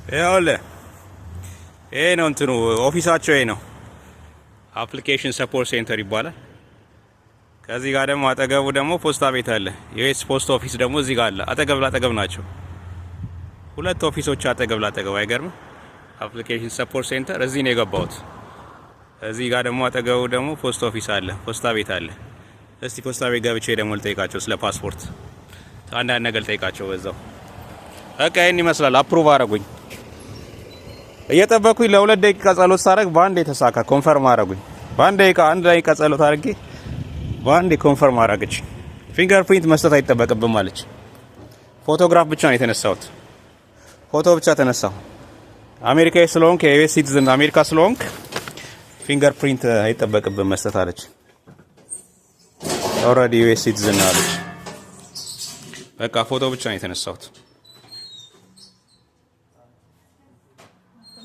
ይኸውልህ ይሄ ነው እንትኑ ኦፊሳቸው ይሄ ነው። አፕሊኬሽን ሰፖርት ሴንተር ይባላል። ከዚህ ጋር ደግሞ አጠገቡ ደግሞ ፖስታ ቤት አለ። ዩኤስ ፖስት ኦፊስ ደግሞ እዚህ ጋር አለ። አጠገብ ላጠገብ ናቸው ሁለት ኦፊሶች አጠገብ ላጠገብ። አይገርም? አፕሊኬሽን ሰፖርት ሴንተር እዚህ ነው የገባሁት። እዚህ ጋር ደግሞ አጠገቡ ደግሞ ፖስት ኦፊስ አለ፣ ፖስታ ቤት አለ። እስቲ ፖስታ ቤት ገብቼ ደግሞ ልጠይቃቸው ስለ ፓስፖርት አንዳንድ ነገር ልጠይቃቸው በዛው። በቃ ይሄን ይመስላል። አፕሩቭ አረጉኝ። እየጠበኩኝ ለ2 ደቂቃ ጸሎት ሳደርግ በአንድ የተሳካ ኮንፈርም አረጉኝ። በአንድ ደቂቃ 1 ደቂቃ ጸሎት አድርጌ በአንድ ኮንፈርም አረገች። ፊንገርፕሪንት መስጠት አይጠበቅብም አለች። ፎቶግራፍ ብቻ ነው የተነሳሁት። ፎቶ ብቻ ተነሳሁ። አሜሪካዊ ስለሆንክ የዩኤስ ሲቲዝን አሜሪካ ስለሆንክ ፊንገርፕሪንት አይጠበቅብም መስጠት አለች። ኦልሬዲ ዩኤስ ሲቲዝን አለች። በቃ ፎቶ ብቻ ነው የተነሳሁት።